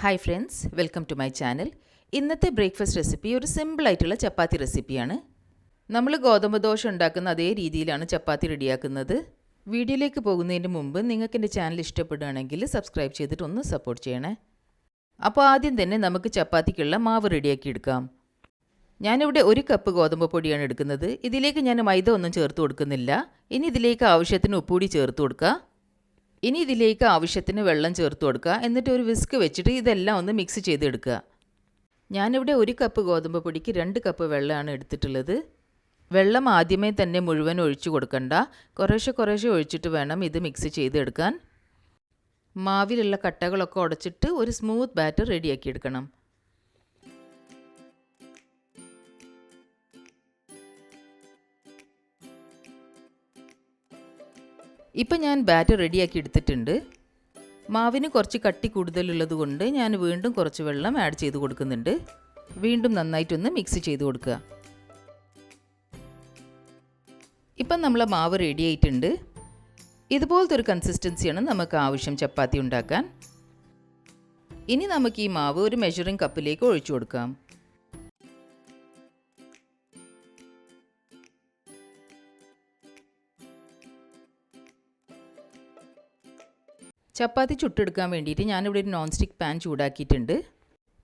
Hi friends, welcome to my channel. ഇന്നത്തെ breakfast recipe ഒരു സിമ്പിളായിട്ടുള്ള ചപ്പാത്തി റെസിപ്പിയാണ്. നമ്മൾ ഗോതമ്പ് ദോശ ഉണ്ടാക്കുന്ന അതേ രീതിയിലാണ് ചപ്പാത്തി റെഡിയാക്കുന്നത്. വീഡിയോയിലേക്ക് പോകുന്നതിന് മുമ്പ് നിങ്ങൾക്ക് എൻ്റെ ചാനൽ ഇഷ്ടപ്പെടുകയാണെങ്കിൽ സബ്സ്ക്രൈബ് ചെയ്തിട്ട് ഒന്ന് സപ്പോർട്ട് ചെയ്യണേ. അപ്പോൾ ആദ്യം തന്നെ നമുക്ക് ചപ്പാത്തിക്കുള്ള മാവ് റെഡിയാക്കി എടുക്കാം. ഞാനിവിടെ 1 കപ്പ് ഗോതമ്പ് പൊടിയാണ് എടുക്കുന്നത്. ഇതിലേക്ക് ഞാൻ മൈദ ഒന്നും ചേർത്ത് കൊടുക്കുന്നില്ല. ഇനി ഇതിലേക്ക് ആവശ്യത്തിന് ഉപ്പുകൂടി ചേർത്ത് കൊടുക്കുക. ഇനി ഇതിലേക്ക് ആവശ്യത്തിന് വെള്ളം ചേർത്ത് കൊടുക്കുക. എന്നിട്ട് ഒരു വിസ്ക് വെച്ചിട്ട് ഇതെല്ലാം ഒന്ന് മിക്സ് ചെയ്തെടുക്കുക. ഞാനിവിടെ 1 കപ്പ് ഗോതമ്പ് പൊടിക്ക് 2 കപ്പ് വെള്ളമാണ് എടുത്തിട്ടുള്ളത്. വെള്ളം ആദ്യമേ തന്നെ മുഴുവൻ ഒഴിച്ചു കൊടുക്കണ്ട, കുറേശ്ശെ ഒഴിച്ചിട്ട് വേണം ഇത് മിക്സ് ചെയ്തെടുക്കാൻ. മാവിലുള്ള കട്ടകളൊക്കെ ഉടച്ചിട്ട് ഒരു സ്മൂത്ത് ബാറ്റർ റെഡിയാക്കി എടുക്കണം. ഇപ്പം ഞാൻ ബാറ്റർ റെഡിയാക്കി എടുത്തിട്ടുണ്ട്. മാവിന് കുറച്ച് കട്ടി കൂടുതലുള്ളത് കൊണ്ട് ഞാൻ വീണ്ടും കുറച്ച് വെള്ളം ആഡ് ചെയ്ത് കൊടുക്കുന്നുണ്ട്. വീണ്ടും നന്നായിട്ടൊന്ന് മിക്സ് ചെയ്ത് കൊടുക്കുക. ഇപ്പം നമ്മളെ മാവ് റെഡി ആയിട്ടുണ്ട്. ഇതുപോലത്തെ ഒരു കൺസിസ്റ്റൻസിയാണ് നമുക്ക് ആവശ്യം ചപ്പാത്തി ഉണ്ടാക്കാൻ. ഇനി നമുക്ക് ഈ മാവ് ഒരു മെഷറിംഗ് കപ്പിലേക്ക് ഒഴിച്ചു കൊടുക്കാം. ചപ്പാത്തി ചുട്ടെടുക്കാൻ വേണ്ടിയിട്ട് ഞാനിവിടെ ഒരു നോൺ സ്റ്റിക്ക് പാൻ ചൂടാക്കിയിട്ടുണ്ട്.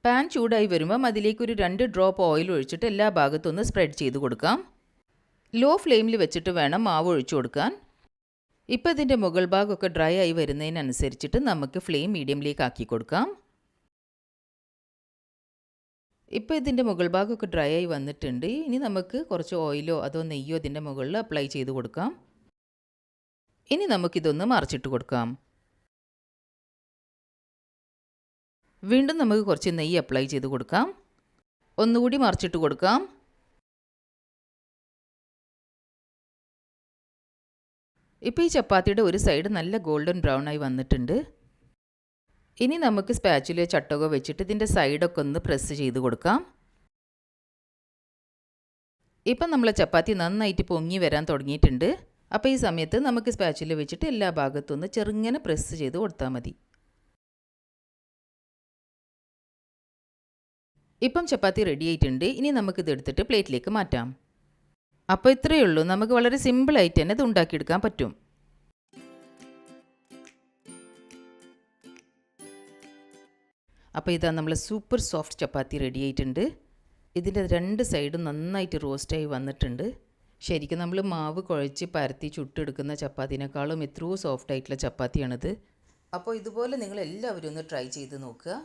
പാൻ ചൂടായി വരുമ്പം അതിലേക്ക് ഒരു 2 ഡ്രോപ്പ് ഓയിൽ ഒഴിച്ചിട്ട് എല്ലാ ഭാഗത്തും ഒന്ന് സ്പ്രെഡ് ചെയ്ത് കൊടുക്കാം. ലോ ഫ്ലെയിമിൽ വെച്ചിട്ട് വേണം മാവ് ഒഴിച്ചു കൊടുക്കാൻ. ഇപ്പോൾ ഇതിൻ്റെ മുകൾ ഭാഗമൊക്കെ ഡ്രൈ ആയി വരുന്നതിനനുസരിച്ചിട്ട് നമുക്ക് ഫ്ലെയിം മീഡിയമിലേക്ക് ആക്കി കൊടുക്കാം. ഇപ്പോൾ ഇതിൻ്റെ മുകൾ ഭാഗമൊക്കെ ഡ്രൈ ആയി വന്നിട്ടുണ്ട്. ഇനി നമുക്ക് കുറച്ച് ഓയിലോ അതോ നെയ്യോ ഇതിൻ്റെ മുകളിൽ അപ്ലൈ ചെയ്ത് കൊടുക്കാം. ഇനി നമുക്കിതൊന്ന് മറിച്ചിട്ട് കൊടുക്കാം. വീണ്ടും നമുക്ക് കുറച്ച് നെയ്യ് അപ്ലൈ ചെയ്ത് കൊടുക്കാം. ഒന്നുകൂടി മറിച്ചിട്ട് കൊടുക്കാം. ഇപ്പോൾ ഈ ചപ്പാത്തിയുടെ ഒരു സൈഡ് നല്ല ഗോൾഡൻ ബ്രൗൺ ആയി വന്നിട്ടുണ്ട്. ഇനി നമുക്ക് സ്പാച്ചുലയോ ചട്ടകോ വെച്ചിട്ട് ഇതിൻ്റെ സൈഡൊക്കെ ഒന്ന് പ്രസ് ചെയ്ത് കൊടുക്കാം. ഇപ്പം നമ്മളെ ചപ്പാത്തി നന്നായിട്ട് പൊങ്ങി വരാൻ തുടങ്ങിയിട്ടുണ്ട്. അപ്പോൾ ഈ സമയത്ത് നമുക്ക് സ്പാച്ചുല വെച്ചിട്ട് എല്ലാ ഭാഗത്തും ഒന്ന് ചെറുങ്ങനെ പ്രസ് ചെയ്ത് കൊടുത്താൽ മതി. ഇപ്പം ചപ്പാത്തി റെഡി ആയിട്ടുണ്ട്. ഇനി നമുക്കിത് എടുത്തിട്ട് പ്ലേറ്റിലേക്ക് മാറ്റാം. അപ്പോൾ ഇത്രയേ ഉള്ളൂ. നമുക്ക് വളരെ സിമ്പിളായിട്ട് തന്നെ ഇത് ഉണ്ടാക്കിയെടുക്കാൻ പറ്റും. അപ്പോൾ ഇതാ നമ്മൾ സൂപ്പർ സോഫ്റ്റ് ചപ്പാത്തി റെഡി ആയിട്ടുണ്ട്. ഇതിൻ്റെ 2 സൈഡും നന്നായിട്ട് റോസ്റ്റായി വന്നിട്ടുണ്ട്. ശരിക്കും നമ്മൾ മാവ് കുഴച്ച് പരത്തി ചുട്ടെടുക്കുന്ന ചപ്പാത്തിനേക്കാളും എത്രയോ സോഫ്റ്റ് ആയിട്ടുള്ള ചപ്പാത്തിയാണിത്. അപ്പോൾ ഇതുപോലെ നിങ്ങൾ എല്ലാവരും ഒന്ന് ട്രൈ ചെയ്ത് നോക്കുക.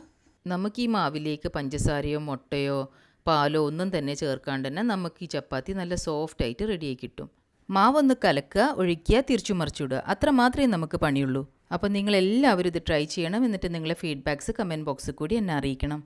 നമുക്ക് ഈ മാവിലേക്ക് പഞ്ചസാരയോ മുട്ടയോ പാലോ ഒന്നും തന്നെ ചേർക്കാണ്ട് തന്നെ നമുക്ക് ഈ ചപ്പാത്തി നല്ല സോഫ്റ്റായിട്ട് റെഡിയായി കിട്ടും. മാവൊന്ന് കലക്കുക, ഒഴിക്കുക, തിരിച്ചു മറിച്ചിടുക, അത്ര മാത്രമേ നമുക്ക് പണിയുള്ളൂ. അപ്പോൾ നിങ്ങളെല്ലാവരും ഇത് ട്രൈ ചെയ്യണം. എന്നിട്ട് നിങ്ങളെ ഫീഡ്ബാക്ക്സ് കമൻറ്റ് ബോക്സിൽ കൂടി എന്നെ അറിയിക്കണം.